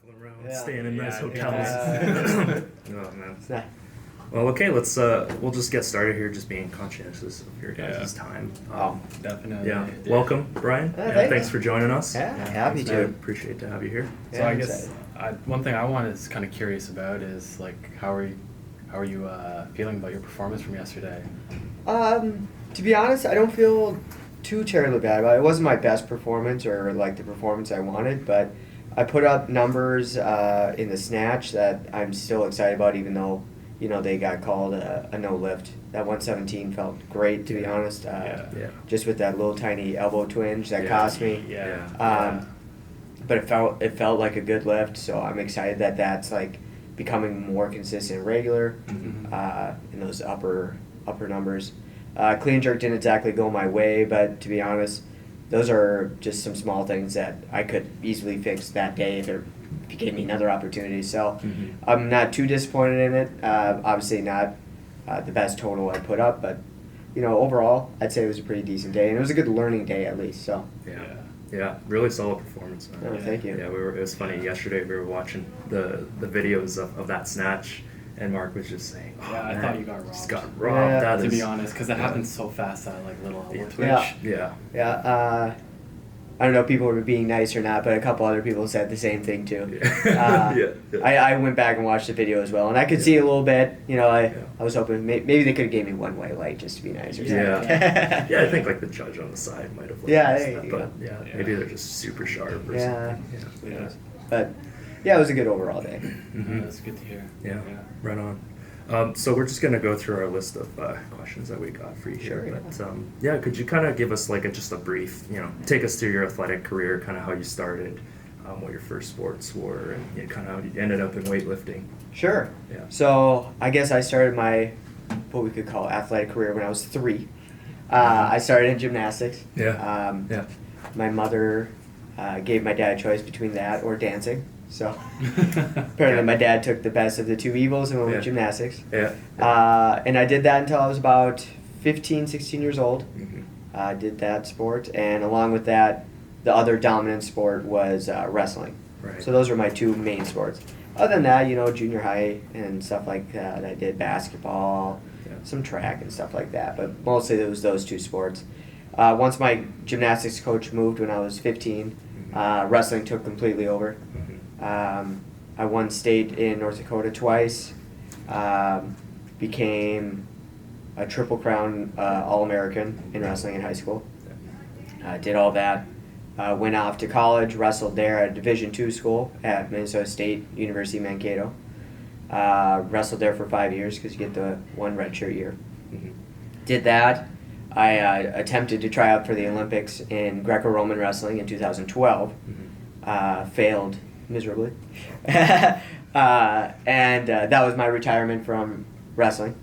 traveling around, Yeah. staying in nice Yeah, hotels. Oh man. Yeah. Well, okay, we'll just get started here, just being conscientious of your guys' time. Definitely. Yeah. Welcome, Brian. Thanks for joining us. Yeah, happy I to. appreciate to have you here. So Yeah, I I'm guess excited. one thing I is kind of curious about is like how are you feeling about your performance from yesterday? To be honest, I don't feel too terribly bad about it. It wasn't my best performance or like the performance I wanted, but I put up numbers in the snatch that I'm still excited about, even though they got called a no lift. That 117 felt great, to be honest. Just with that little tiny elbow twinge that cost me. But it felt like a good lift, so I'm excited that that's like becoming more consistent and regular in those upper numbers. Clean jerk didn't exactly go my way, but to be honest, those are just some small things that I could easily fix that day if it gave me another opportunity. So I'm not too disappointed in it. Obviously not the best total I put up, but overall I'd say it was a pretty decent day, and it was a good learning day at least. So yeah, really solid performance, man. Oh, thank you. Yeah, it was funny yesterday. We were watching the videos of that snatch. And Mark was just saying, I thought you got robbed. Just got robbed. Yeah. To be honest, because that happens so fast, that like little elbow twitch. Yeah. I don't know if people were being nice or not, but a couple other people said the same thing too. I went back and watched the video as well, and I could see a little bit. I was hoping maybe they could have gave me one way light just to be nice or something. I think like the judge on the side might have. Maybe they're just super sharp or something. Yeah. But yeah, it was a good overall day. That's good to hear. Yeah. Right on. So we're just going to go through our list of questions that we got for you here. But could you kind of give us like just a brief, take us through your athletic career, kind of how you started, what your first sports were, and kind of how you ended up in weightlifting? Sure. Yeah. So I guess I started my, what we could call athletic career when I was 3. I started in gymnastics. My mother gave my dad a choice between that or dancing. So apparently my dad took the best of the two evils and went with gymnastics. And I did that until I was about 15, 16 years old. Did that sport, and along with that, the other dominant sport was wrestling. Right. So those were my 2 main sports. Other than that, junior high and stuff like that, I did basketball, some track and stuff like that, but mostly it was those 2 sports. Once my gymnastics coach moved when I was 15, wrestling took completely over. I won state in North Dakota twice, became a Triple Crown All-American in wrestling in high school. Did all that. Went off to college, wrestled there at Division II school at Minnesota State University Mankato. Wrestled there for 5 years because you get the 1 redshirt year. Did that. I attempted to try out for the Olympics in Greco-Roman wrestling in 2012. Failed miserably. And that was my retirement from wrestling.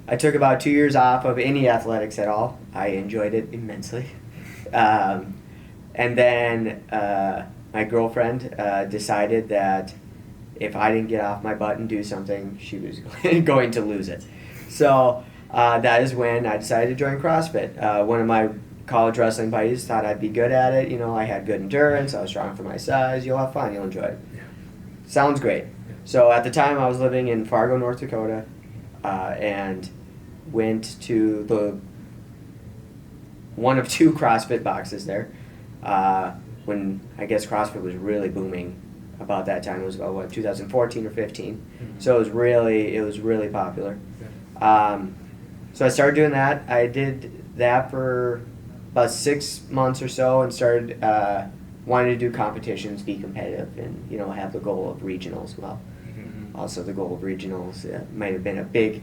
I took about 2 years off of any athletics at all. I enjoyed it immensely. And then my girlfriend decided that if I didn't get off my butt and do something, she was going to lose it. So that is when I decided to join CrossFit. One of my college wrestling buddies thought I'd be good at it. I had good endurance. I was strong for my size. You'll have fun. You'll enjoy it. Sounds great. So at the time, I was living in Fargo, North Dakota, and went to the one of 2 CrossFit boxes there. When I guess CrossFit was really booming about that time. It was about 2014 or 15. So it was really popular. So I started doing that. I did that for about 6 months or so, and started wanting to do competitions, be competitive, and have the goal of regionals. Well, also the goal of regionals might have been a big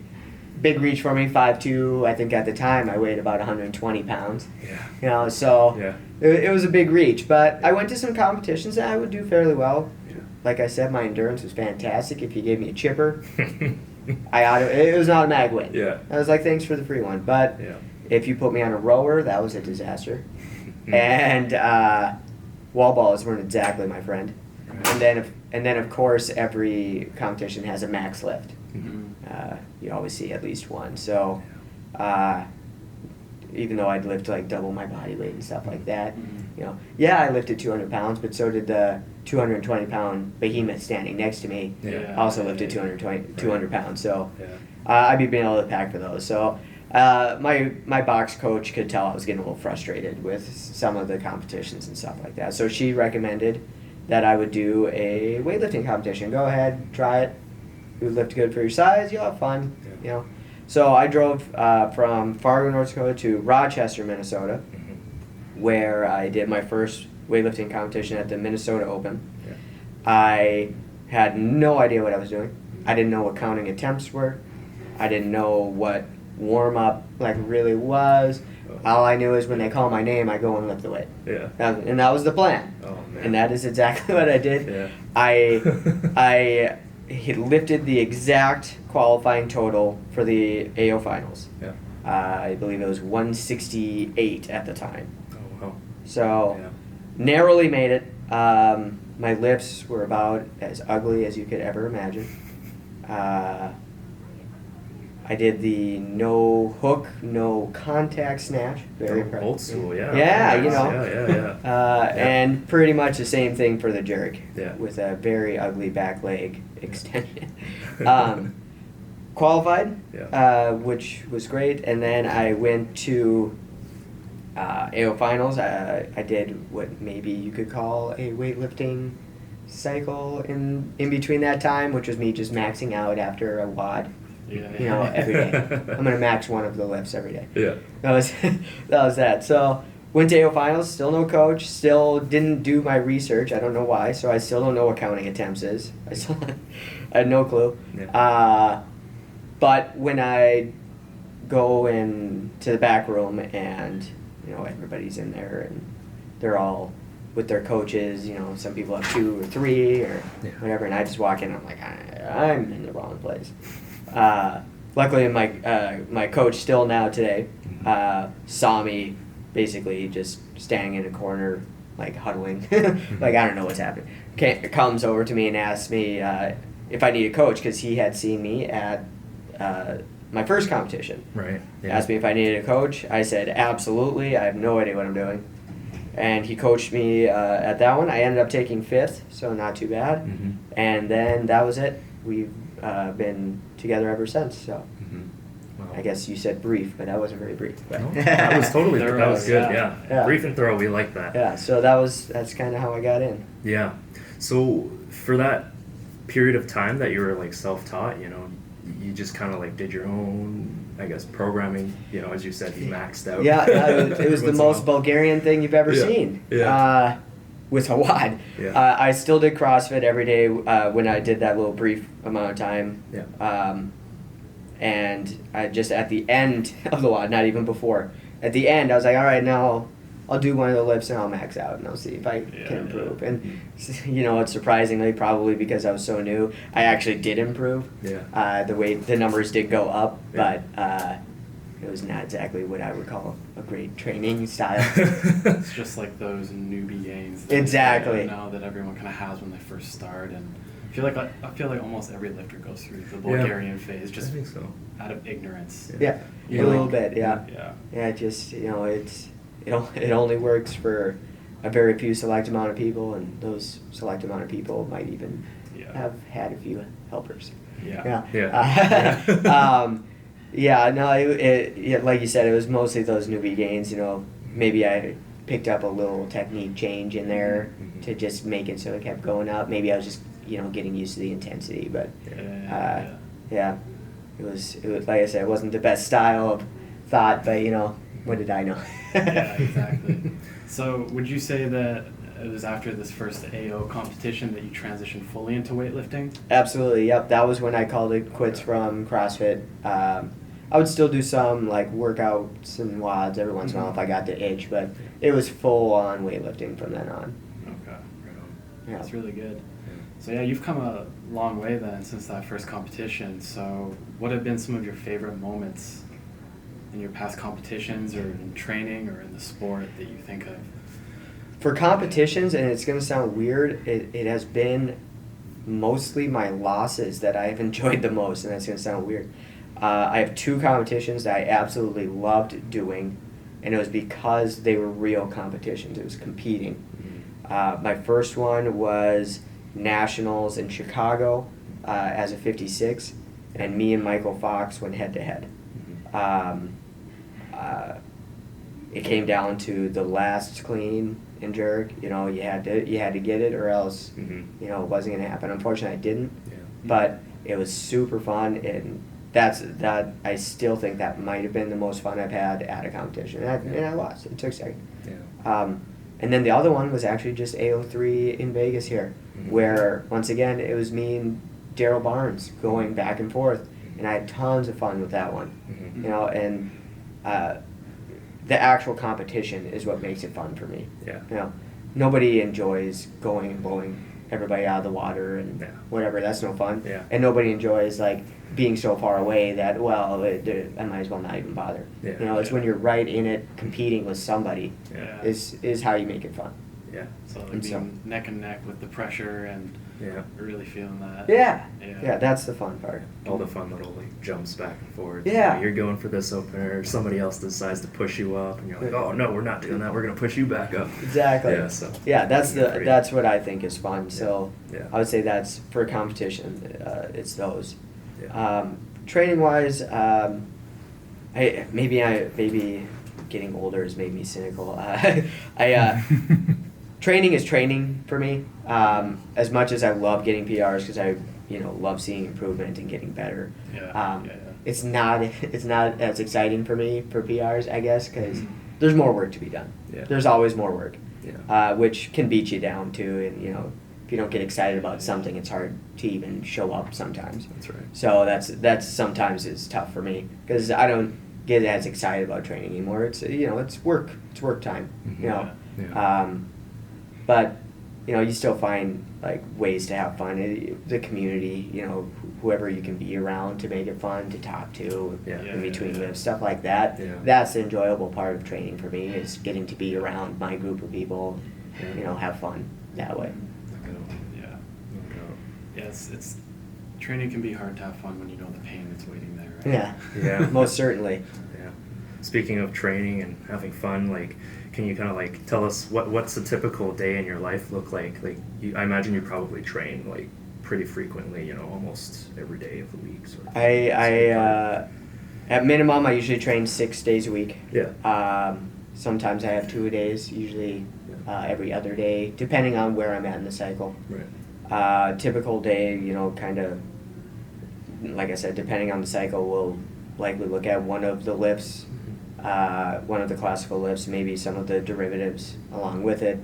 reach for me. 5'2", I think at the time I weighed about 120 pounds. It was a big reach, but I went to some competitions and I would do fairly well. Like I said, my endurance was fantastic. If you gave me a chipper, it was an automatic win. I was like, thanks for the free one. But if you put me on a rower, that was a disaster. And wall balls weren't exactly my friend. And then of course every competition has a max lift. You always see at least one. So even though I'd lift like double my body weight and stuff like that, I lifted 200 pounds, but so did the 220-pound behemoth standing next to me Yeah. also lifted 200 pounds. So Yeah. I'd be being able to pack for those. So my box coach could tell I was getting a little frustrated with some of the competitions and stuff like that. So she recommended that I would do a weightlifting competition. Go ahead, try it. You would lift good for your size. You'll have fun. Yeah. You know. So I drove from Fargo, North Dakota to Rochester, Minnesota, where I did my first weightlifting competition at the Minnesota Open. Yeah. I had no idea what I was doing. I didn't know what counting attempts were. I didn't know what warm-up really was. All I knew is when they call my name, I go and lift the weight. Yeah. And that was the plan. Oh man. And that is exactly what I did. Yeah. I had lifted the exact qualifying total for the AO finals. Yeah. I believe it was 168 at the time. Oh wow. So Yeah. narrowly made it. My lifts were about as ugly as you could ever imagine. I did the no hook, no contact snatch. Very impressive. Old school, yeah. Yeah, you Nice. know. Yeah. And pretty much the same thing for the jerk. Yeah. With a very ugly back leg extension. Qualified, Yeah. which was great, and then I went to AO finals. I did what maybe you could call a weightlifting cycle in between that time, which was me just maxing out after a WOD. Yeah. Every day. I'm gonna max one of the lifts every day. Yeah. That was that. So went to AO finals. Still no coach. Still didn't do my research. I don't know why. So I still don't know what counting attempts is. I had no clue. Yeah. But when I go in to the back room and everybody's in there and they're all with their coaches, some people have 2 or 3 or Yeah. whatever, and I just walk in and I'm like, I'm in the wrong place. Luckily, my coach still now today saw me basically just standing in a corner, huddling, I don't know what's happening. Comes over to me and asks me if I need a coach because he had seen me at my first competition. Right. Yeah. Asked me if I needed a coach. I said absolutely. I have no idea what I'm doing. And he coached me at that one. I ended up taking 5th, so not too bad. Mm-hmm. And then that was it. We've been together ever since. So Mm-hmm. Wow. I guess you said brief, but that wasn't very brief. But No, that was totally Thorough, that was good. yeah. Yeah. Brief and thorough. We like that. yeah. So that's kind of how I got in. Yeah. So for that period of time that you were self-taught, you just kind of did your own, I guess, programming. As you said, you maxed out. Yeah, it was the Once in a most while. Bulgarian thing you've ever Yeah. seen. Yeah. With a WOD. Yeah. I still did CrossFit every day when I did that little brief amount of time. Yeah. And I just at the end of the WOD, not even before, at the end I was like, all right, now I'll do one of the lifts and I'll max out and I'll see if I can improve. And it's surprisingly, probably because I was so new, I actually did improve. Yeah. The numbers did go up, Yeah. but it was not exactly what I would call a great training style. It's just like those newbie gains. Exactly. That everyone kind of has when they first start, and I feel like almost every lifter goes through the Bulgarian phase just I think so. out of ignorance. Yeah, Yeah. a little bit. Yeah, Yeah. yeah. Just it only works for a very few select amount of people, and those select amount of people might even Yeah. have had a few helpers. Yeah. Yeah. Yeah. Yeah. No, it like you said, it was mostly those newbie gains. Maybe I picked up a little technique change in there Mhm. to just make it so it kept going up. Maybe I was just getting used to the intensity, but yeah, it was like I said, it wasn't the best style of thought, but what did I know? Yeah, exactly. So would you say that it was after this first AO competition that you transitioned fully into weightlifting? Absolutely, yep. That was when I called it quits from CrossFit. I would still do some workouts and WODs every once in a while if I got the itch, but it was full on weightlifting from then on. Okay. Right on. Yeah. That's really good. So yeah, you've come a long way then since that first competition. So what have been some of your favorite moments in your past competitions or in training or in the sport that you think of? For competitions, and it's going to sound weird, it has been mostly my losses that I've enjoyed the most, and that's going to sound weird. I have 2 competitions that I absolutely loved doing, and it was because they were real competitions. It was competing. Mm-hmm. My first one was Nationals in Chicago as a 56, and me and Michael Fox went head to head. It came down to the last clean and jerk. You know, you had to get it, or else you know, it wasn't gonna happen. Unfortunately, I didn't. Yeah. But it was super fun, and that I still think that might have been the most fun I've had at a competition. And I lost. It took second. Yeah. And then the other one was actually just AO3 in Vegas here, where once again it was me and Daryl Barnes going back and forth, and I had tons of fun with that one. You know, and the actual competition is what makes it fun for me. Yeah. You know, nobody enjoys going and blowing everybody out of the water and whatever. That's no fun. Yeah. And nobody enjoys like being so far away that, well, I might as well not even bother. Yeah. You know, it's when you're right in it, competing with somebody, Yeah. is how you make it fun. Yeah. So like And being so- neck and neck with the pressure and Yeah. really feeling that. Yeah. Yeah. Yeah, that's the fun part. All the fun little like jumps back and forth. Yeah. You know, you're going for this opener, somebody else decides to push you up, and you're like, oh no, we're not doing that. We're gonna push you back up. Exactly. Yeah. So. Yeah, that's Yeah, pretty- that's what I think is fun. So Yeah. I would say that's for competition. It's those. Yeah. Training wise, maybe getting older has made me cynical. Training is training for me. As much as I love getting PRs because I love seeing improvement and getting better. Yeah. It's not as exciting for me for PRs, I guess, because there's more work to be done. Yeah. There's always more work, Yeah. which can beat you down too. And if you don't get excited about something, it's hard to even show up sometimes. That's right. So that's sometimes it's tough for me because I don't get as excited about training anymore. It's it's work. It's work time. Mhm. Yeah. But you still find like ways to have fun. The community, whoever you can be around to make it fun to talk to Yeah. in between Yeah. lifts, stuff like that. Yeah. That's the enjoyable part of training for me is getting to be around my group of people. Yeah. Have fun that way. Yeah. No doubt. Yeah. It's training can be hard to have fun when you know the pain that's waiting there. Right? Yeah. Yeah. Most certainly. Yeah. Speaking of training and having fun, like, can you kind of like tell us what's a typical day in your life look like? Like, I imagine you probably train like pretty frequently, almost every day of the week. Sort of. At minimum, I usually train 6 days a week. Yeah. Sometimes I have 2 days, usually every other day, depending on where I'm at in the cycle. Right. Typical day, kind of, like I said, depending on the cycle, we'll likely look at one of the lifts, one of the classical lifts, maybe some of the derivatives along with it,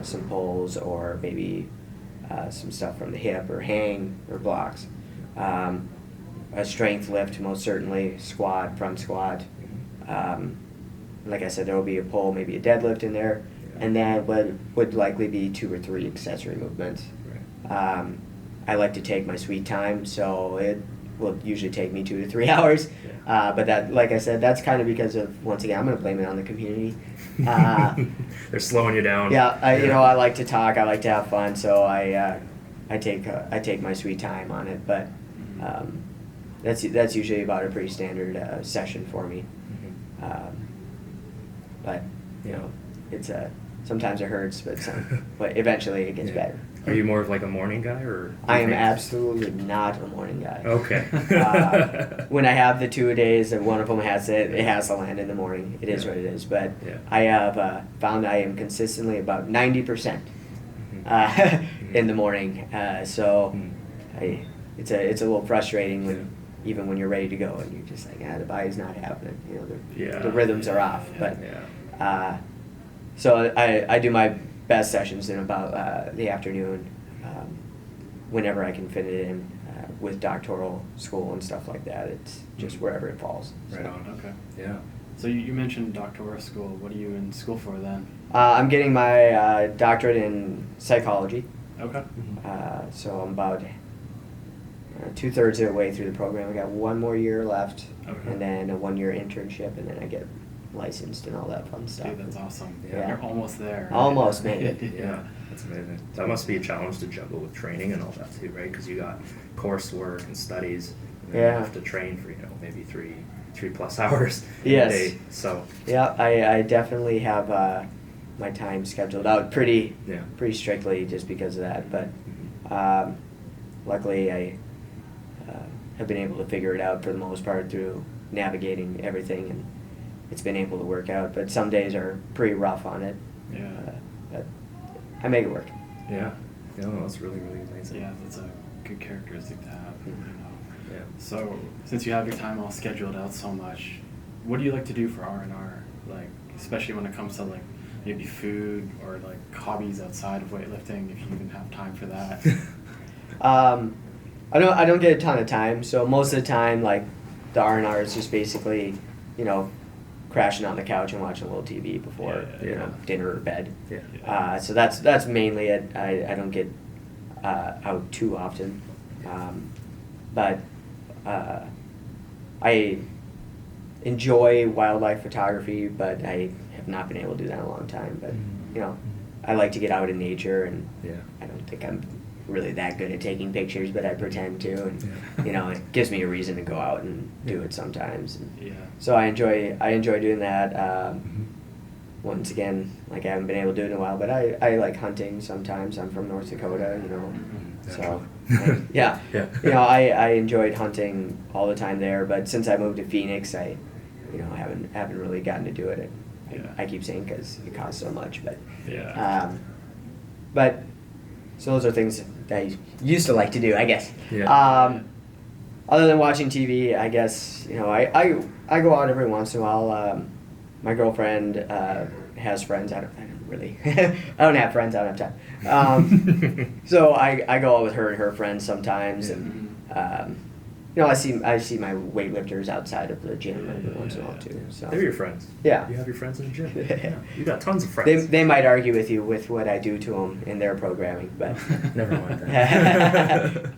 some pulls, or maybe some stuff from the hip or hang or blocks. A strength lift, most certainly, squat, front squat. Like I said, there will be a pull, maybe a deadlift in there, and then would likely be 2 or 3 accessory movements. Right. I like to take my sweet time, so it will usually take me 2 to 3 hours. But that, like I said, that's kind of because of, once again, I'm going to blame it on the community. They're slowing you down. Yeah, I like to talk, I like to have fun, so I take my sweet time on it. But that's usually about a pretty standard session for me. But it's sometimes it hurts, but eventually it gets better. Are you more of like a morning guy or? I am absolutely not a morning guy. Okay. When I have the 2 days and one of them it has to land in the morning. It is what it is. But I have found I am consistently about 90% in the morning. So it's a little frustrating even when you're ready to go and you're just like, the body's not happening. The rhythms are off. But so I do my best sessions in about the afternoon, whenever I can fit it in with doctoral school and stuff like that. It's just wherever it falls. Right on. Okay. Yeah. So you mentioned doctoral school. What are you in school for then? I'm getting my doctorate in psychology. Okay. So I'm about 2/3 of the way through the program. I got 1 more year left, and then a 1-year internship, and then I get licensed and all that fun stuff. Dude, that's awesome. Yeah. You're almost there. Right? Almost made it. Yeah, that's amazing. That must be a challenge to juggle with training and all that too, right? Because you got coursework and studies, and then you have to train for maybe three plus hours a Yes. day. So Yeah, I definitely have my time scheduled out pretty Yeah. strictly just because of that. But Mhm. luckily, I have been able to figure it out for the most part through navigating everything, and it's been able to work out. But some days are pretty rough on it. Yeah. But I make it work. Yeah. No, that's really, really amazing. Yeah, that's a good characteristic to have. You know. Yeah. So, since you have your time all scheduled out so much, what do you like to do for R&R? Like, especially when it comes to like maybe food or like hobbies outside of weightlifting, if you even have time for that. I don't get a ton of time, so most of the time, like, the R&R is just basically, crashing on the couch and watching a little TV before Yeah. dinner or bed. Yeah. So that's mainly it. I don't get out too often, but I enjoy wildlife photography, but I have not been able to do that in a long time. But I like to get out in nature, and Yeah. I don't think I'm really that good at taking pictures, but I pretend to, and Yeah. it gives me a reason to go out and do it sometimes. And Yeah. so I enjoy doing that. Mhm. Once again, like, I haven't been able to do it in a while, but I like hunting sometimes. I'm from North Dakota, so yeah. Yeah. I enjoyed hunting all the time there, but since I moved to Phoenix, I haven't really gotten to do it. Yeah. I keep saying because it costs so much, but Yeah. but so those are things that I used to like to do, I guess. Yeah. Other than watching TV, I guess I go out every once in a while. My girlfriend has friends. I don't really. I don't have friends. I don't have time. So I go out with her and her friends sometimes, and I see my weightlifters outside of the gym every once in a while too. So They're your friends. Yeah. You have your friends in the gym. Yeah. You got tons of friends. they might argue with you with what I do to them in their programming, but Never mind that.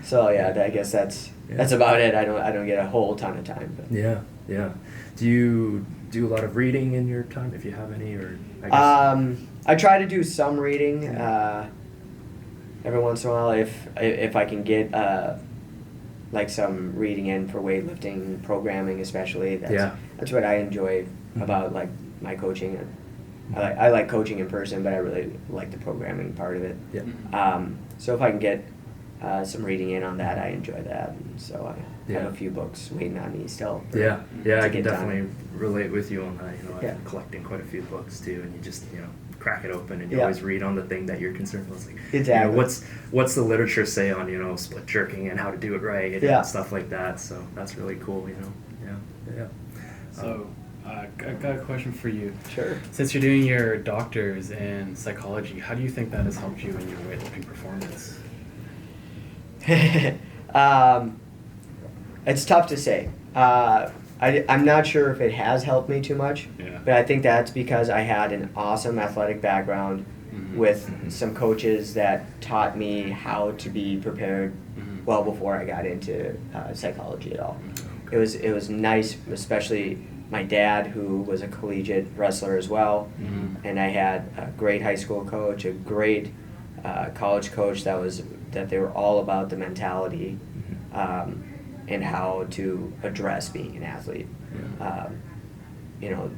so yeah, I guess that's about it. I don't get a whole ton of time, but Yeah. Do you do a lot of reading in your time, if you have any, or I guess? I try to do some reading every once in a while if I can get like some reading in for weightlifting programming, especially. That's what I enjoy about like my coaching. I like coaching in person, but I really like the programming part of it. Yeah. So if I can get some reading in on that, I enjoy that. And so I have Yeah. a few books waiting on me still. Yeah, to I can get done. definitely relate with you on that. I've Yeah. been collecting quite a few books too, and you just crack it open and you Yeah. always read on the thing that you're concerned with. Like, Exactly. What's the little say on split jerking and how to do it right and Yeah. stuff like that. So that's really cool. Yeah. So, I got a question for you. Sure. Since you're doing your doctors in psychology, how do you think that has helped you in your weightlifting performance? It's tough to say. I'm not sure if it has helped me too much, Yeah. but I think that's because I had an awesome athletic background with some coaches that taught me how to be prepared well before I got into psychology at all. It was nice, especially my dad, who was a collegiate wrestler as well, and I had a great high school coach, a great college coach that they were all about the mentality and how to address being an athlete.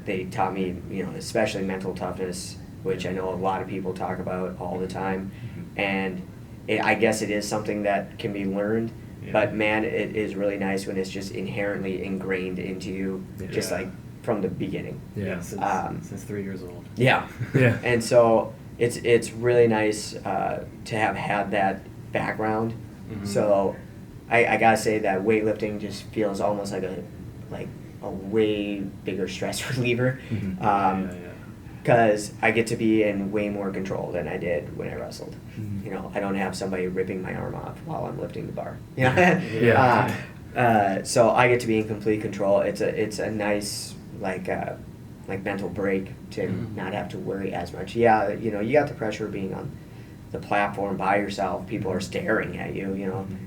They taught me, especially mental toughness, which I know a lot of people talk about all the time, and I guess it is something that can be learned. Yeah. But man, it is really nice when it's just inherently ingrained into you, just Yeah. like from the beginning. Yeah. Since 3 years old. Yeah. Yeah. And so it's really nice to have had that background. So I gotta say that weightlifting just feels almost like a way bigger stress reliever. Because I get to be in way more control than I did when I wrestled. I don't have somebody ripping my arm off while I'm lifting the bar. So I get to be in complete control. It's a nice mental break to not have to worry as much. Yeah, you got the pressure of being on the platform by yourself. People are staring at you,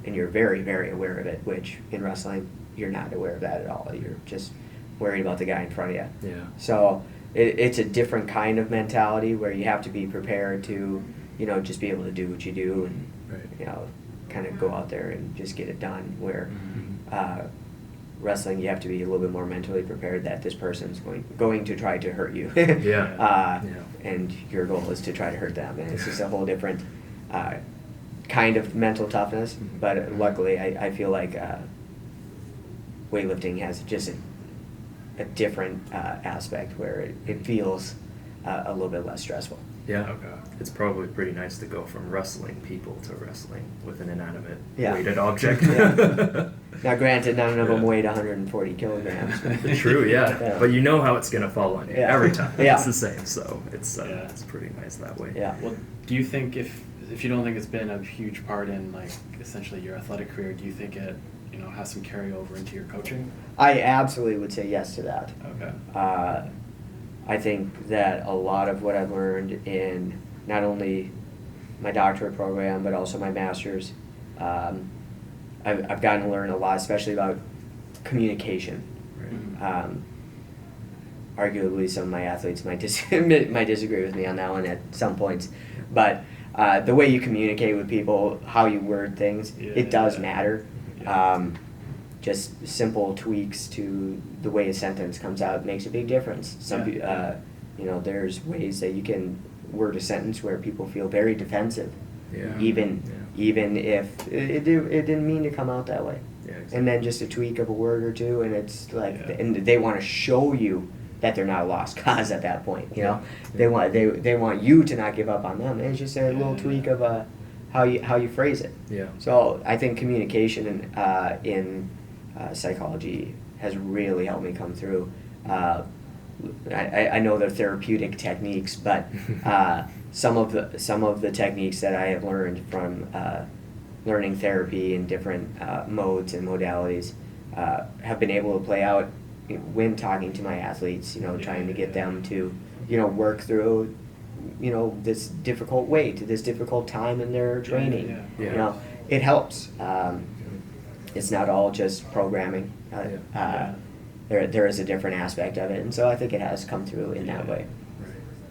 and you're very, very aware of it, which in wrestling, you're not aware of that at all. You're just worried about the guy in front of you. Yeah. So it's a different kind of mentality where you have to be prepared to, just be able to do what you do and, Right. kind of go out there and just get it done. Where wrestling, you have to be a little bit more mentally prepared that this person's going to try to hurt you. Yeah. And your goal is to try to hurt them. And it's just a whole different kind of mental toughness. But luckily, I feel like weightlifting has just a different aspect where it feels a little bit less stressful. Yeah. Okay. It's probably pretty nice to go from wrestling people to wrestling with an inanimate Yeah. weighted object. Yeah. Now, granted, none of them Yeah. weighed 140 kilograms. True, yeah. Yeah. But you know how it's going to fall on you Yeah. every time. Yeah. It's the same, so it's Yeah. it's pretty nice that way. Yeah. Well, do you think if you don't think it's been a huge part in like essentially your athletic career, do you think it has some carryover into your coaching? I absolutely would say yes to that. Okay. I think that a lot of what I've learned in not only my doctorate program but also my master's, I've gotten to learn a lot, especially about communication. Right. Arguably, some of my athletes might disagree with me on that one at some points, but the way you communicate with people, how you word things, it does matter. Yeah. Just simple tweaks to the way a sentence comes out makes a big difference. There's ways that you can word a sentence where people feel very defensive, Yeah. even if it didn't mean to come out that way. Yeah, exactly. And then just a tweak of a word or two, and it's like, Yeah. and they want to show you that they're not a lost cause at that point. Yeah. They want you to not give up on them. And it's just a little tweak of how you phrase it. Yeah. So I think communication in psychology has really helped me come through. I know they're therapeutic techniques, but some of the techniques that I have learned from learning therapy in different modes and modalities have been able to play out when talking to my athletes. Trying to get them to work through this difficult weight, this difficult time in their training. Yeah. It helps. It's not all just programming. There is a different aspect of it, and so I think it has come through in that way.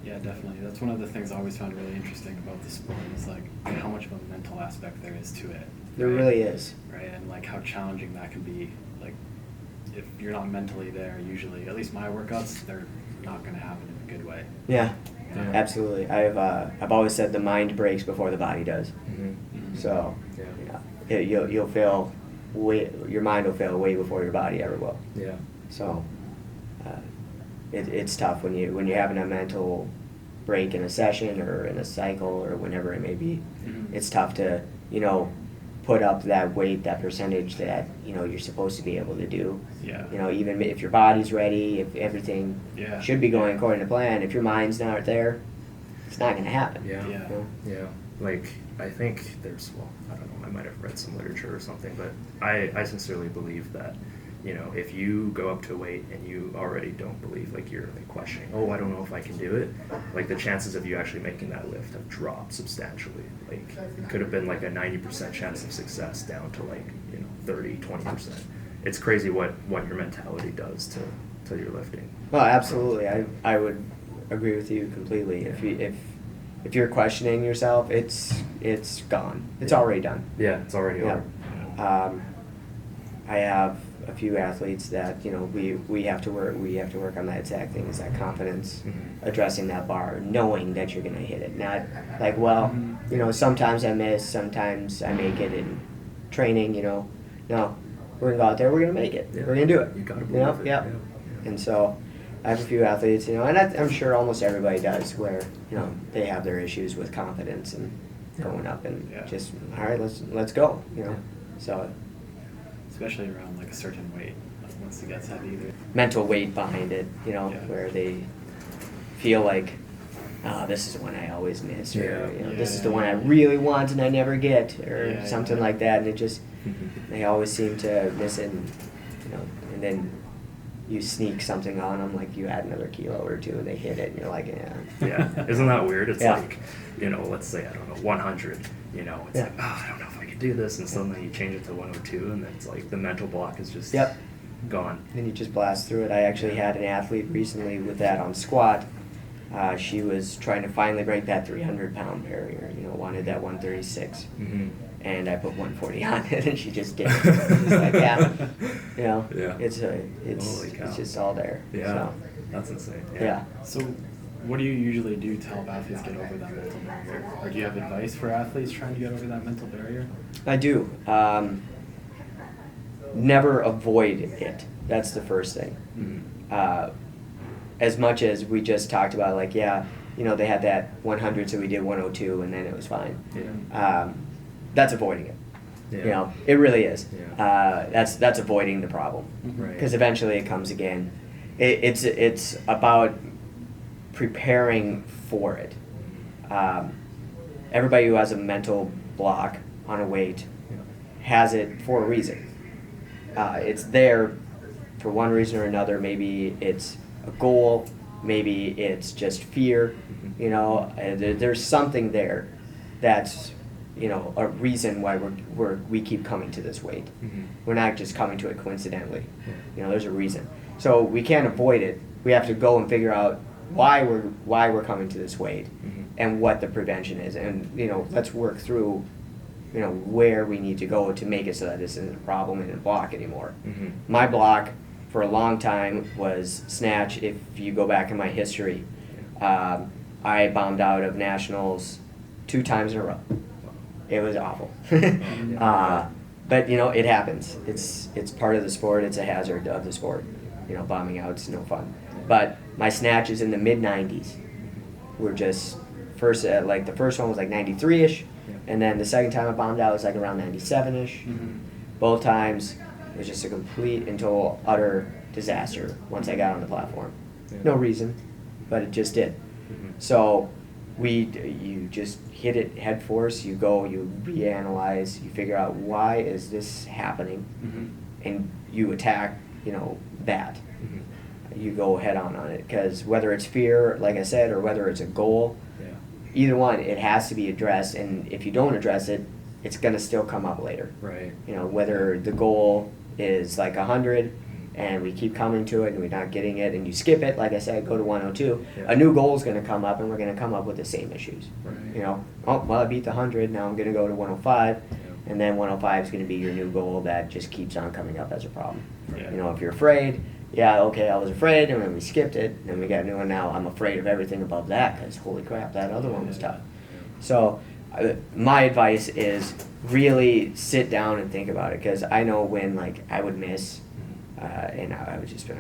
Yeah, definitely. That's one of the things I always found really interesting about the sport is like how much of a mental aspect there is to it. There really is. Right, and like how challenging that can be. Like if you're not mentally there, usually, at least my workouts, they're not going to happen in a good way. Yeah, Yeah. absolutely. I've always said the mind breaks before the body does. Mm-hmm. So Yeah. you'll fail. Your mind will fail way before your body ever will. Yeah. So it's tough when you're having a mental break in a session or in a cycle or whenever it may be. Mhm. It's tough to put up that weight, that percentage that you're supposed to be able to do. Yeah. Even if your body's ready, if everything Yeah. should be going according to plan, if your mind's not there, it's not going to happen. Yeah. Yeah. Yeah. Like, I think I don't know, I might have read some literature or something, but I sincerely believe that, if you go up to a weight and you already don't believe, like you're like questioning, oh, I don't know if I can do it, like the chances of you actually making that lift have dropped substantially. Like, it could have been like a 90% chance of success down to like, 30, 20%. It's crazy what your mentality does to your lifting. Well, absolutely. I would agree with you completely. If you're questioning yourself, it's gone. It's already done. Yeah, it's already Yeah. over. I have a few athletes that we have to work on that exact thing, is that confidence, Mhm. addressing that bar, knowing that you're gonna hit it. Not like, well, sometimes I miss, sometimes I make it in training. No, we're gonna go out there, we're gonna make it, Yeah. we're gonna do it. You gotta believe it. Yep. Yeah. And so I have a few athletes, and I'm sure almost everybody does, where they have their issues with confidence and going up and just, all right, let's go. Yeah. So Especially around like a certain weight, like once it gets heavy. mental weight behind it, where they feel like, this is the one I always miss, or Yeah. this is the one I really want and I never get, or Yeah, something yeah. like that, and it just they always seem to miss it, and then you sneak something on them, like you add another kilo or two, and they hit it, and you're like, yeah. Yeah, isn't that weird? It's Yeah. like, let's say, I don't know, 100, it's Yeah. like, oh, I don't know if I could do this, and suddenly you change it to 102, and then it's like the mental block is just gone. Then you just blast through it. I actually had an athlete recently with that on squat, She was trying to finally break that 300-pound barrier. Wanted that 136. Mm-hmm. And I put 140 on it, and she just did it. It's like, yeah, Yeah. it's Holy cow. it's just all there. Yeah. So, That's insane. yeah. So, what do you usually do to help athletes get over that mental barrier? Or do you have advice for athletes trying to get over that mental barrier? I do. Never avoid it. That's the first thing. Mm-hmm. As much as we just talked about, like, yeah, they had that 100, so we did 102, and then it was fine. Yeah. That's avoiding it. Yeah. It really is. Yeah. That's avoiding the problem. Right. Because eventually it comes again. It's about preparing for it. Everybody who has a mental block on a weight Yeah. has it for a reason. It's there for one reason or another. Maybe it's a goal. Maybe it's just fear. Mhm. There's something there that's a reason why we keep coming to this weight. Mhm. We're not just coming to it coincidentally. Yeah. There's a reason. So we can't avoid it. We have to go and figure out why we're coming to this weight Mhm. and what the prevention is, and let's work through where we need to go to make it so that this isn't a problem and a block anymore. Mhm. My block for a long time was snatch. If you go back in my history, I bombed out of nationals 2 times in a row. It was awful. But it happens. It's part of the sport. It's a hazard of the sport. Bombing out's no fun. But my snatches in the mid 90s were just the first one was like 93ish, Yeah. and then the second time I bombed out was like around 97ish. Mm-hmm. Both times it was just a complete and total utter disaster once I got on the platform. Yeah. No reason, but it just did. Mhm. So you just hit it head force. You go, you reanalyze, you figure out why is this happening, Mm-hmm. and you attack that. Mhm. You go head on it, because whether it's fear, like I said, or whether it's a goal, Yeah. either one, it has to be addressed. And if you don't address it, it's gonna still come up later. Right. Whether the goal is like 100 and we keep coming to it and we're not getting it, and you skip it, like I said, go to 102, Yeah. a new goal is going to come up, and we're going to come up with the same issues. Right. Oh, well, I beat the 100, now I'm going to go to 105, Yeah. and then 105 is going to be your new goal that just keeps on coming up as a problem. Yeah. If you're afraid, yeah, okay, I was afraid, and then we skipped it, and then we got a new one. Now I'm afraid of everything above that, because holy crap, that other one was tough. So my advice is really sit down and think about it, because I know when I would miss, and I would just be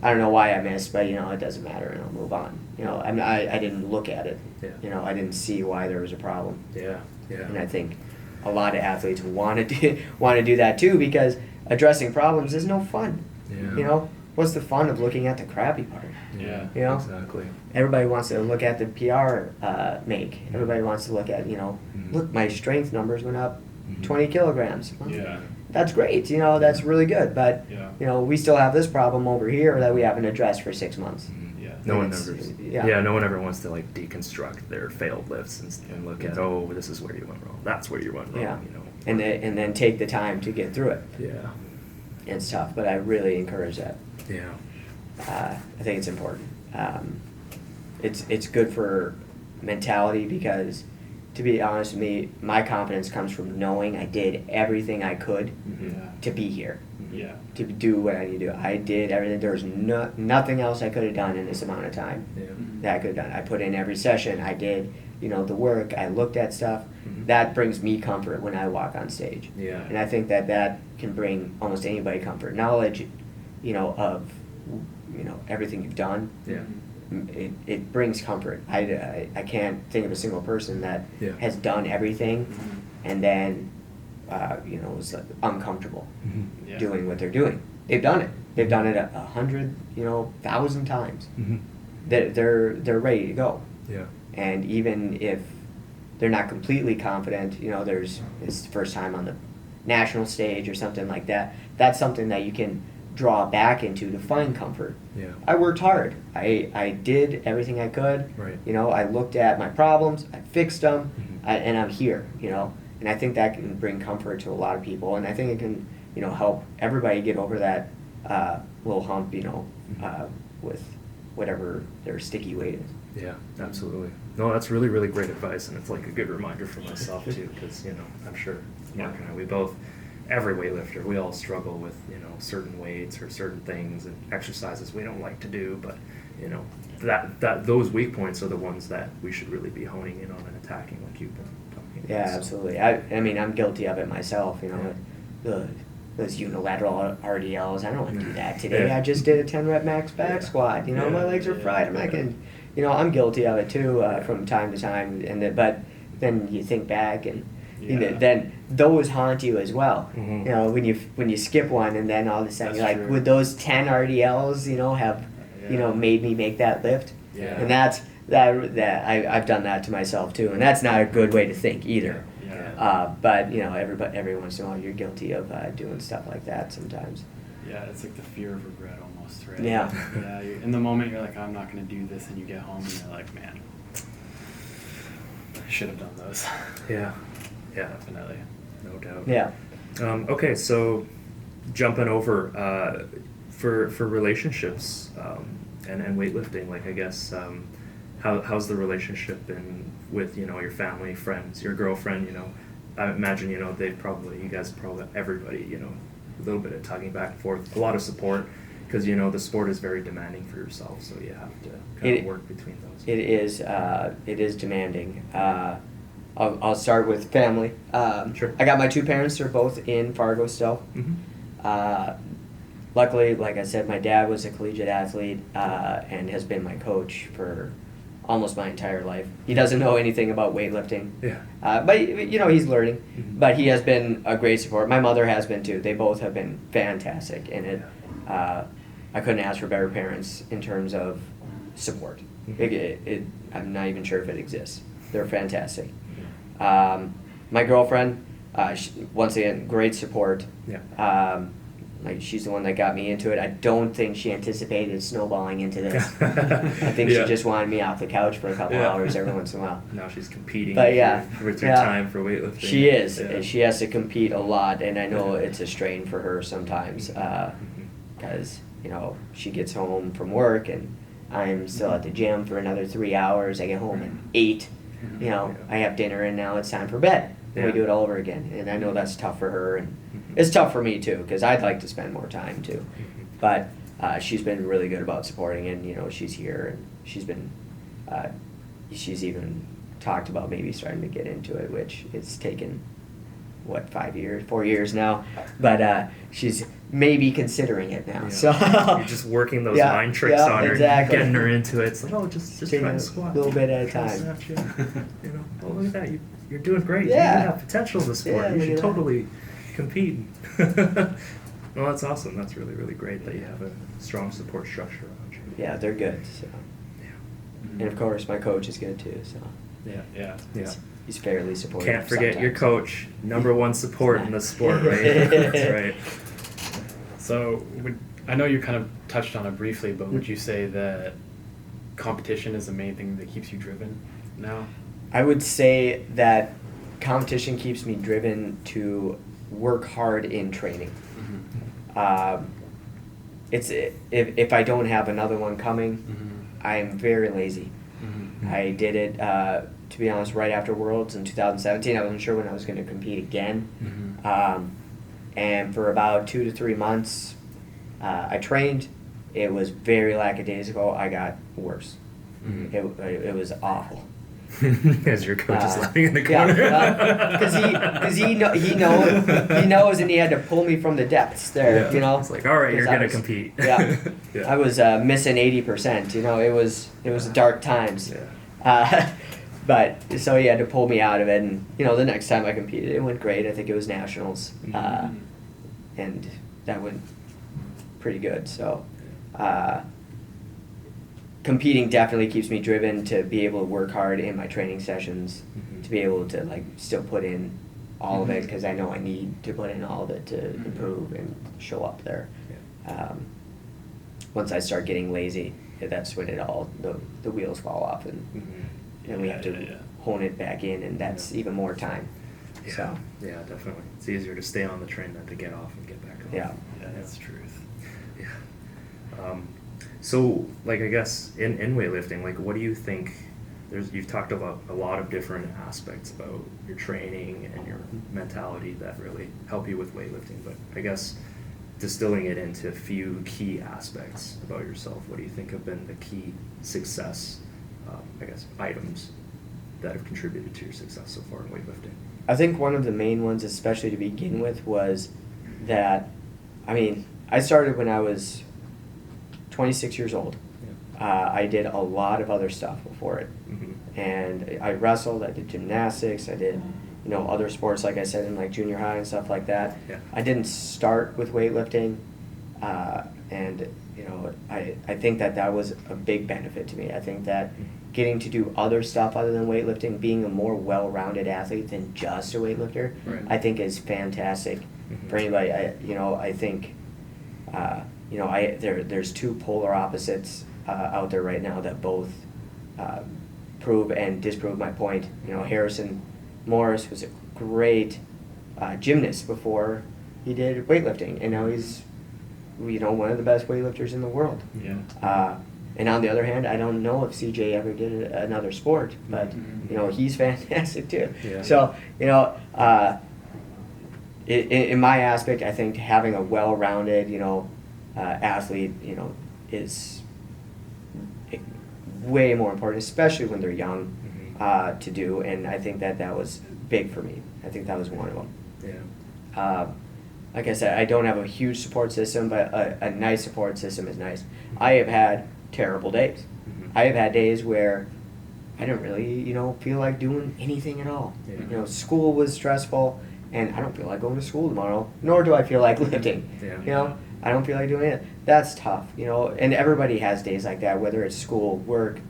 I don't know why I missed, but it doesn't matter, and I'll move on. I didn't look at it. Yeah. I didn't see why there was a problem. Yeah. Yeah. And I think a lot of athletes want to do that too, because addressing problems is no fun. Yeah. What's the fun of looking at the crappy part? Yeah. Exactly. Everybody wants to look at the PR make. Everybody wants to look at, look, my strength numbers went up 20 kilograms. Well, Yeah. that's great. That's really good. But, Yeah. we still have this problem over here that we haven't addressed for 6 months. Yeah. No one It's- ever. yeah. No one ever wants to deconstruct their failed lifts and look at, oh, this is where you went wrong. That's where you went wrong. Yeah. And then take the time to get through it. Yeah. It's tough, but I really encourage that. Yeah. I think it's important. It's good for mentality, because, to be honest with me, my confidence comes from knowing I did everything I could Yeah. to be here, Yeah. to do what I need to do. I did everything. There was nothing else I could have done in this amount of time Yeah. that I could have done. I put in every session. I did, the work. I looked at stuff. Mhm. That brings me comfort when I walk on stage. Yeah. And I think that can bring almost anybody comfort. Knowledge, of, everything you've done. Yeah. It brings comfort. I can't think of a single person that Yeah. has done everything Mhm. and then, was uncomfortable Mhm. Yeah. doing what they're doing. They've done it. They've done it 100, 1,000 times. Mhm. They're ready to go. Yeah. And even if they're not completely confident, it's the first time on the national stage or something like that. That's something that you can draw back into to find comfort. Yeah. I worked hard. I did everything I could. Right. I looked at my problems. I fixed them, Mhm. and I'm here. And I think that can bring comfort to a lot of people. And I think it can, help everybody get over that little hump. With whatever their sticky weight is. Yeah, absolutely. No, that's really, really great advice, and it's like a good reminder for myself too, because I'm sure Mark and I, we both, every weightlifter, we all struggle with certain weights or certain things and exercises we don't like to do, but that those weak points are the ones that we should really be honing in on and attacking, like you've been talking about. Yeah, So, absolutely. I mean, I'm guilty of it myself. Those unilateral RDLs. I don't want to do that today. Yeah. I just did a 10-rep max back squat. Yeah. My legs are fried. I'm not going to, I'm guilty of it too from time to time. But then you think back and then those haunt you as well. Mhm. When you skip one and then all of a sudden That's you're like, true. would those 10 RDLs, have, made me make that lift? Yeah. And I've done that to myself too. And that's not a good way to think either. But every once in a while you're guilty of doing stuff like that sometimes. Yeah, it's like the fear of regret almost, right? Yeah. Yeah. In the moment you're like, I'm not going to do this, and you get home and you're like, man, I should have done those. Yeah. Definitely. No doubt. Yeah. Okay, so jumping over for relationships and weightlifting, like I guess how's the relationship been with your family, friends, your girlfriend? I imagine you guys probably everybody a little bit of tugging back and forth, a lot of support, because the sport is very demanding for yourself, so you have to kind of work between those. It is demanding. I'll start with family. Sure. I got my two parents. They're both in Fargo still. Mm-hmm. Luckily, like I said, my dad was a collegiate athlete and has been my coach for almost my entire life. He doesn't know anything about weightlifting. Yeah. But he's learning. Mm-hmm. But he has been a great support. My mother has been too. They both have been fantastic, and I couldn't ask for better parents in terms of support. Mm-hmm. I'm not even sure if it exists. They're fantastic. My girlfriend, once again, great support. Yeah. She's the one that got me into it. I don't think she anticipated snowballing into this. I think Yeah. she just wanted me off the couch for a couple hours every once in a while. Now she's competing But yeah, with your time for weightlifting. She is. Yeah. She has to compete a lot, and I know it's a strain for her sometimes because she gets home from work and I'm still at the gym for another 3 hours. I get home at 8. I have dinner and now it's time for bed. And we do it all over again, and I know that's tough for her, and it's tough for me too because I'd like to spend more time too. But she's been really good about supporting, and she's here, and she's even talked about maybe starting to get into it, which it's taken 4 years now, but she's maybe considering it now. Yeah. So you're just working those mind tricks on her, exactly. getting her into it. It's like, just Taking try a and squat little bit at a Try time. snatch, oh, look at that, you're doing great. Yeah. You have potential in the sport. Yeah, You look should at that. totally compete. Well, that's awesome. That's really, really great that you have a strong support structure around you. Yeah, they're good. So, Yeah. and of course my coach is good too. So Yeah. he's fairly supportive. Can't forget your sometimes. coach, #1 support in the sport, right? That's right. So I know you kind of touched on it briefly, but would you say that competition is the main thing that keeps you driven now? I would say that competition keeps me driven to work hard in training. It's if I don't have another one coming, I'm very lazy. I did it, to be honest, right after Worlds in 2017. I wasn't sure when I was going to compete again. And for about 2 to 3 months, I trained. It was very lackadaisical. I got worse. It was awful. As your coach is laughing in the corner. Because he knows, and he had to pull me from the depths there. It's like, all right, you're 'Cause I gonna was- compete. Yeah, Yeah. I was missing 80%. It was dark times. Yeah. But so he had to pull me out of it, and the next time I competed, it went great. I think it was nationals, and that went pretty good. So. Competing definitely keeps me driven to be able to work hard in my training sessions, to be able to still put in all of it, because I know I need to put in all of it to improve and show up there. Once I start getting lazy, that's when the wheels fall off, and we have to hone it back in, and that's even more time. Yeah. So. Yeah, definitely. It's easier to stay on the train than to get off and get back on. Yeah. Yeah, that's the truth. Yeah. So, like, I guess in weightlifting, like, what do you think? You've talked about a lot of different aspects about your training and your mentality that really help you with weightlifting. But I guess distilling it into a few key aspects about yourself, what do you think have been the key success, I guess, items that have contributed to your success so far in weightlifting? I think one of the main ones, especially to begin with, was that, I mean, I started when I was 26 years old. I did a lot of other stuff before it. Mm-hmm. And I wrestled, I did gymnastics, I did, other sports, like I said, in like junior high and stuff like that. Yeah. I didn't start with weightlifting, and, I think that was a big benefit to me. I think that getting to do other stuff other than weightlifting, being a more well-rounded athlete than just a weightlifter, Right. I think is fantastic for anybody. I think, there's two polar opposites out there right now that both prove and disprove my point. Harrison Morris was a great gymnast before he did weightlifting, and now he's one of the best weightlifters in the world. Yeah. And on the other hand, I don't know if CJ ever did another sport, but he's fantastic too. Yeah. So in my aspect, I think having a well-rounded athlete is way more important, especially when they're young, to do. And I think that was big for me. I think that was one of them. Yeah. Like I said, I don't have a huge support system, but a nice support system is nice. I have had terrible days. Mm-hmm. I have had days where I didn't really, feel like doing anything at all. Yeah. School was stressful, and I don't feel like going to school tomorrow, nor do I feel like lifting. Yeah. I don't feel like doing it. That's tough, and everybody has days like that, whether it's school, work,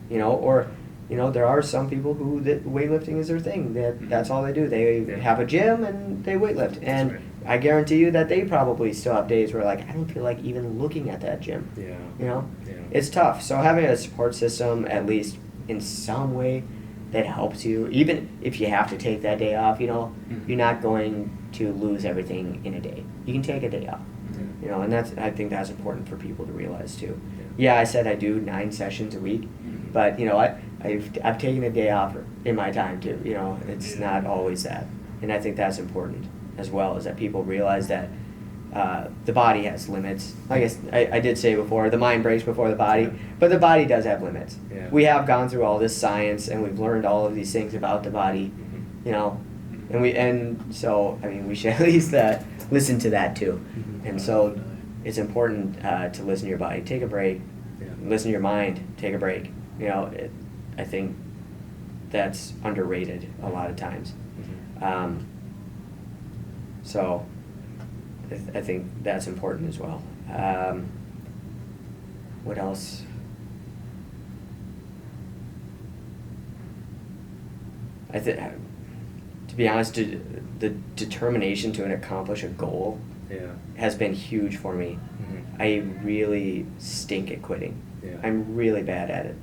or, there are some people who that weightlifting is their thing. That's all they do. They have a gym and they weightlift. And right. I guarantee you that they probably still have days where, like, I don't feel like even looking at that gym. Yeah. Yeah. It's It's tough. So having a support system, at least in some way, that helps you, even if you have to take that day off, you're not going to lose everything in a day. You can take a day off. And I think that's important for people to realize too. Yeah, I said I do 9 sessions a week, but I've taken a day off in my time too. It's not always that, and I think that's important as well, is that people realize that the body has limits. I guess I did say before, the mind breaks before the body, but the body does have limits. Yeah. We have gone through all this science, and we've learned all of these things about the body, and so we should at least listen to that too. And so it's important to listen to your body, take a break, listen to your mind, take a break. I think that's underrated a lot of times. So I think that's important as well. What else? To be honest, the determination to accomplish a goal has been huge for me. I really stink at quitting. Yeah. I'm really bad at it,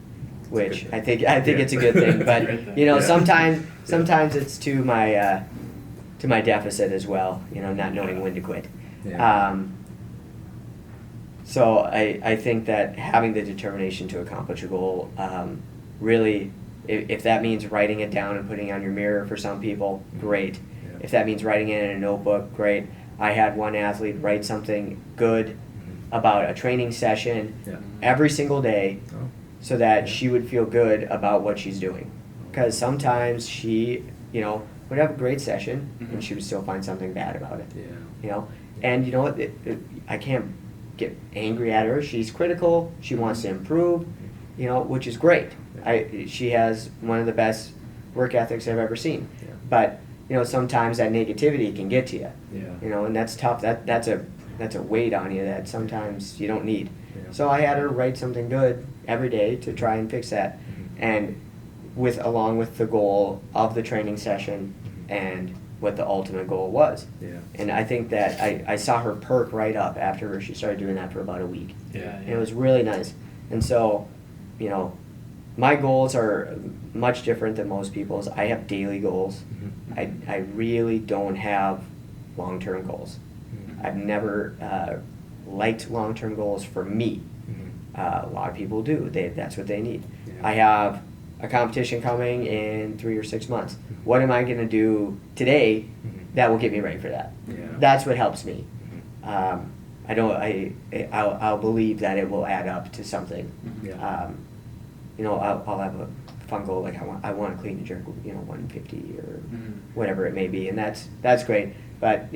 which thing. I think it's a good thing. But sometimes it's to my deficit as well. Not knowing when to quit. Yeah. So I think that having the determination to accomplish a goal, really, if that means writing it down and putting it on your mirror for some people, great. Yeah. If that means writing it in a notebook, great. I had one athlete write something good about a training session every single day, so that she would feel good about what she's doing. Because sometimes she, would have a great session, and she would still find something bad about it. And you know what? I can't get angry at her. She's critical. She wants to improve, which is great. She has one of the best work ethics I've ever seen. But sometimes that negativity can get to you. And that's tough. That's a weight on you that sometimes you don't need. So I had her write something good every day to try and fix that, and along with the goal of the training session and what the ultimate goal was. And I think that I saw her perk right up after she started doing that for about a week. And it was really nice. And so, my goals are much different than most people's. I have daily goals. I really don't have long-term goals. I've never liked long-term goals for me. A lot of people do. That's what they need. Yeah. I have a competition coming in 3 or 6 months. What am I going to do today that will get me ready for that? Yeah. That's what helps me. I'll believe that it will add up to something. Yeah. I'll have a fun goal, like I want to clean and jerk, 150 or whatever it may be, and that's great. But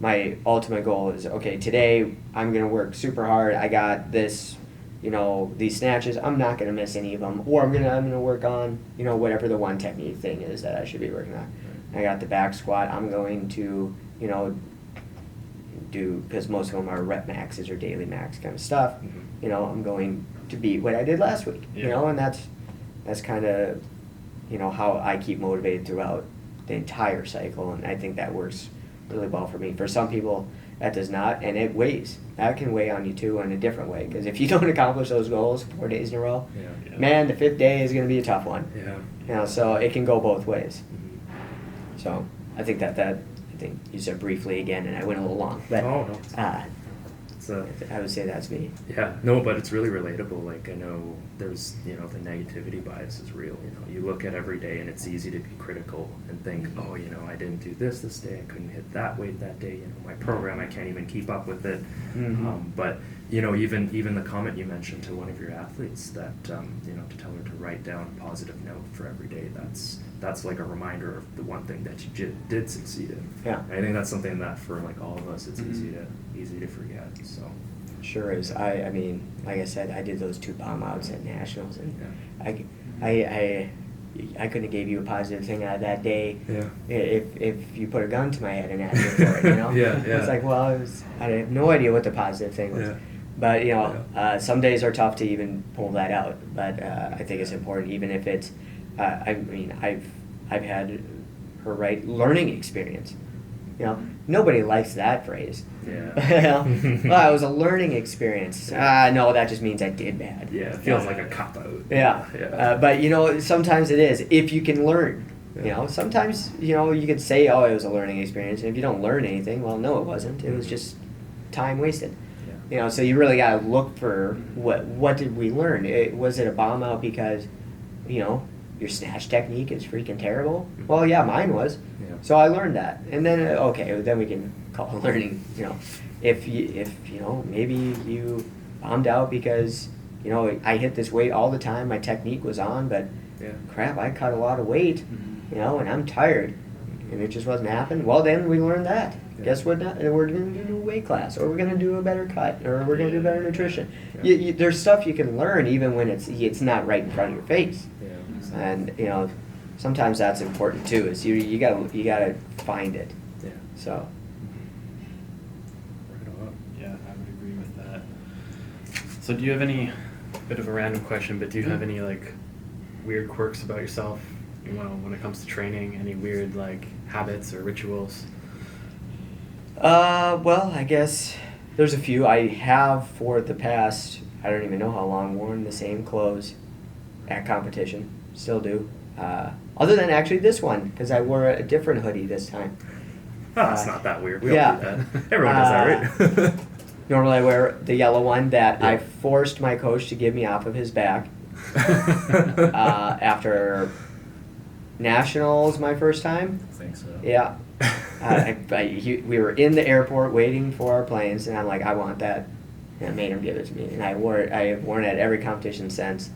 my ultimate goal is, okay, today I'm gonna work super hard. I got this, these snatches. I'm not gonna miss any of them, or I'm gonna work on whatever the one technique thing is that I should be working on. I got the back squat. I'm going to do, because most of them are rep maxes or daily max kind of stuff. I'm going to beat what I did last week. And that's kind of how I keep motivated throughout the entire cycle, and I think that works really well for me. For some people that does not, and it weighs. That can weigh on you too in a different way, because if you don't accomplish those goals 4 days in a row, man, the 5th day is going to be a tough one. So it can go both ways. So I think I think you said briefly again, and I went a little long, but I would say that's me. Yeah, no, but it's really relatable. Like, I know there's, the negativity bias is real. You look at every day and it's easy to be critical and think, oh, I didn't do this day, I couldn't hit that weight that day, my program, I can't even keep up with it. But, even the comment you mentioned to one of your athletes that, to tell her to write down a positive note for every day, that's like a reminder of the one thing that you did succeed in. Yeah. I think that's something that for like all of us, it's easy to forget. So sure is. I mean, like I said, I did those 2 bomb outs at nationals, and I couldn't have gave you a positive thing out of that day if you put a gun to my head and asked me for it. It's like, well, I have no idea what the positive thing was. But some days are tough to even pull that out. But I think it's important, even if it's. I've had her write learning experience. Nobody likes that phrase. Yeah. Well, it was a learning experience. No, that just means I did bad. Yeah, it feels like a cop out. But sometimes it is if you can learn. Sometimes you could say, oh, it was a learning experience, and if you don't learn anything, well, no, it wasn't. It was just time wasted. So you really got to look for what did we learn? Was it a bomb out because your snatch technique is freaking terrible? Well, yeah, mine was. So I learned that, and then then we can call it learning. If maybe you bombed out because I hit this weight all the time, my technique was on, but crap, I cut a lot of weight, and I'm tired, and it just wasn't happening. Well, then we learned that. Guess what? We're going to do a weight class, or we're going to do a better cut, or we're going to do better nutrition. There's stuff you can learn even when it's not right in front of your face. And sometimes that's important too. Is you gotta find it. So. Yeah, I would agree with that. So do you have any, bit of a random question, but do you have any like weird quirks about yourself? When it comes to training, any weird like habits or rituals? Well, I guess there's a few. I have for the past, I don't even know how long, worn the same clothes at competition. Still do. Other than actually this one, because I wore a different hoodie this time. Oh, it's not that weird. We all do that. Everyone does that, right? Normally I wear the yellow one that I forced my coach to give me off of his back. After nationals my first time. I think so. Yeah. We were in the airport waiting for our planes, and I'm like, I want that. And I made him give it to me. And I wore it. I have worn it at every competition since.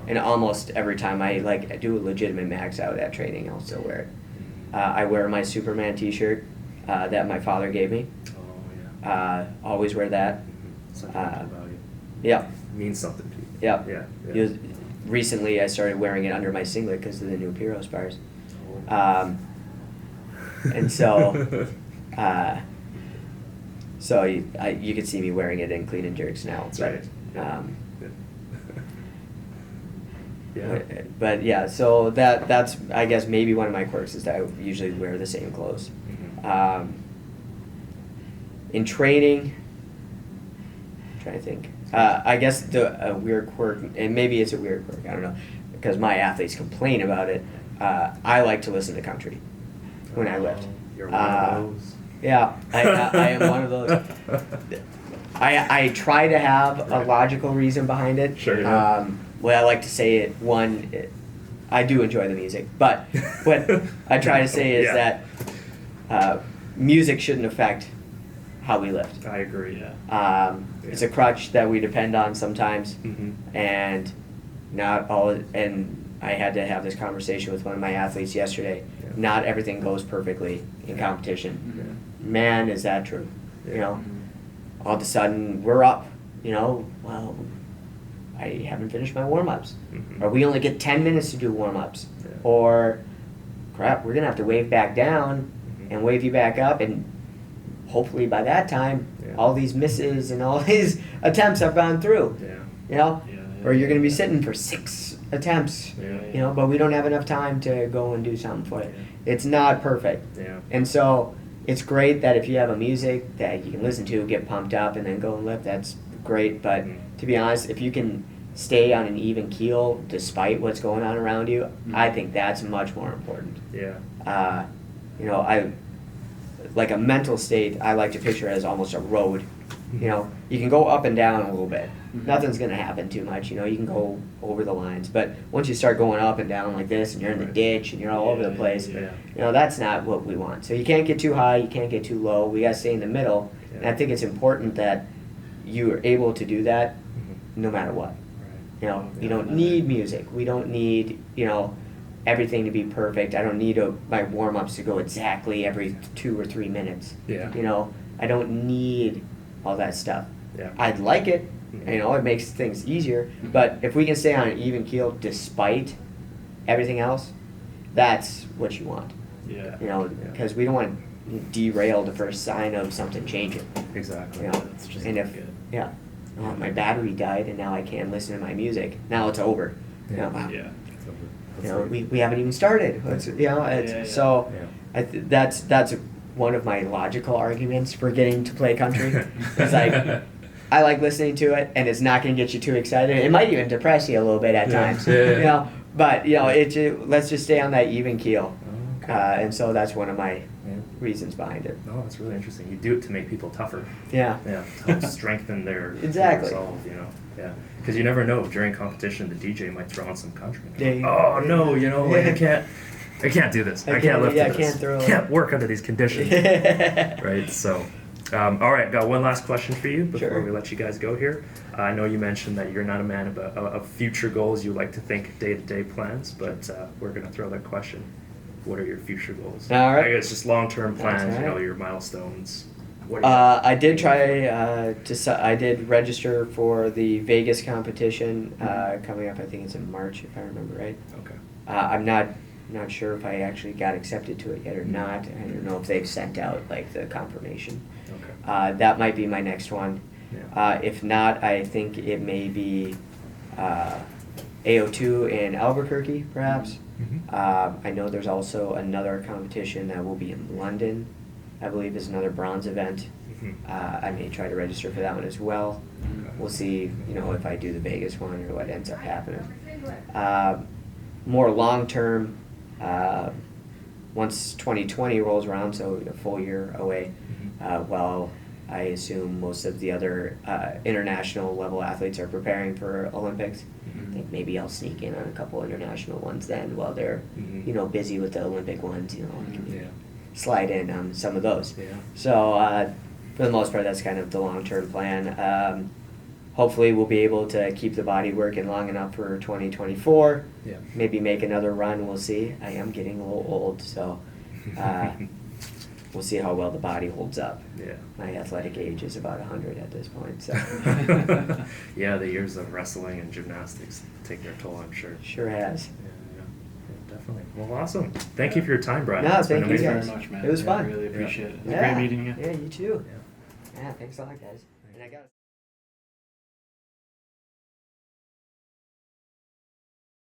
And almost every time I do a legitimate max out at training, I'll still wear it. I wear my Superman T-shirt that my father gave me. Oh yeah. Always wear that. Sentimental value. Yeah. It means something to you. Yeah. Yeah. Recently, I started wearing it under my singlet because of the new Pyros bars. And so, you can see me wearing it in clean and jerks now. Right. But yeah, so that's I guess maybe one of my quirks is that I usually wear the same clothes. In training, I'm trying to think. I guess the weird quirk, and maybe it's a weird quirk, I don't know, because my athletes complain about it. I like to listen to country when I lift. You're one of those. Yeah, I am one of those. I try to have a logical reason behind it. Sure, yeah. What I like to say I do enjoy the music, but what I try to say is Yeah. that music shouldn't affect how we lift. I agree. Yeah. It's a crutch that we depend on sometimes, Mm-hmm. and not all. And I had to have this conversation with one of my athletes yesterday. Yeah. Not everything goes perfectly in competition. Yeah. Man, is that true? Yeah. You know, Mhm. all of a sudden we're up. You know, well, I haven't finished my warm-ups, Mhm. or we only get 10 minutes to do warm-ups, Yeah. or crap, we're gonna have to wave back down Mhm. and wave you back up, and hopefully by that time, Yeah. all these misses and all these attempts have gone through. Yeah. You know, Yeah, or you're gonna be yeah. sitting for 6 attempts. Yeah. You know, but we don't have enough time to go and do something for it. It's not perfect. Yeah. And so it's great that if you have a music that you can listen to, get pumped up, and then go and lift, that's great. But Mhm. to be honest, if you can stay on an even keel despite what's going on around you, I think that's much more important. Yeah. You know, like a mental state, I like to picture as almost a road. You know, you can go up and down a little bit. Mhm. Nothing's going to happen too much. You know, you can go over the lines. But once you start going up and down like this, and you're in the Right. ditch, and you're all over the place, Yeah. you know, that's not what we want. So you can't get too high, you can't get too low. We got to stay in the middle. And I think it's important that you are able to do that Mhm. no matter what. Right. You know, you Yeah, don't I need know. music. We don't need, you know, everything to be perfect. I don't need my warm-ups to go exactly every 2 or 3 minutes. Yeah. You know, I don't need all that stuff. Yeah. I'd like it. Mhm. You know, it makes things easier. Mhm. But if we can stay on an even keel despite everything else, that's what you want. Yeah. You know, Yeah. because we don't want to derail the first sign of something changing. Exactly. You know, That's just and not if good. yeah, oh, my battery died and now I can't listen to my music. Now it's over. You know, wow. Yeah. It's over. You That's know, like- we haven't even started. You know, Yeah. so Yeah. that's one of my logical arguments for getting to play country. It's like I like listening to it, and it's not going to get you too excited. It might even depress you a little bit at Yeah. times. Yeah. You know, but you know, let's just stay on that even keel. Okay. And so that's one of my Yeah. reasons behind it. No, that's really interesting. You do it to make people tougher. Yeah. Yeah, to help strengthen their Exactly. resolve, you know. Yeah, because you never know, during competition the DJ might throw on some country. Yeah. Oh no, you know, like, Yeah. I can't do this. I I can't can't- lift yeah, I this. can't throw it. Can't work under these conditions. Right. So, all right, got one last question for you before Sure. we let you guys go here. I know you mentioned that you're not a man of future goals. You like to think day-to-day plans, but we're gonna throw that question. What are your future goals? All right. I guess just long-term That's plans. You know, right. your milestones. What do you I did try I did register for the Vegas competition coming up. I think it's in March, if I remember right. Okay. I'm not sure if I actually got accepted to it yet or not. I don't know if they've sent out like the confirmation. Okay. That might be my next one. Yeah. If not, I think it may be AO2 in Albuquerque, perhaps. Mhm. I know there's also another competition that will be in London. I believe is another bronze event. Mhm. I may try to register for that one as well. Okay. We'll see, you know, if I do the Vegas one or what ends up happening. More long term, once 2020 rolls around, so a full year away, Mhm. while I assume most of the other international level athletes are preparing for Olympics. Mhm. I think maybe I'll sneak in on a couple international ones then while they're, Mhm. you know, busy with the Olympic ones, you know, I can Yeah. slide in on some of those. Yeah. So for the most part, that's kind of the long-term plan. Hopefully we'll be able to keep the body working long enough for 2024. Yeah. Maybe make another run, we'll see. I am getting a little old, so we'll see how well the body holds up. Yeah. My athletic age is about 100 at this point, so Yeah, the years of wrestling and gymnastics take their toll, I'm sure. sure has. Yeah, definitely. Well, awesome. Thank you for your time, Brian. No, It's been thank you Thanks amazing. very much, man. It was I fun. really appreciate it. It was Yeah. great meeting you. Yeah, you too. Yeah. Yeah, thanks a lot, guys. And I got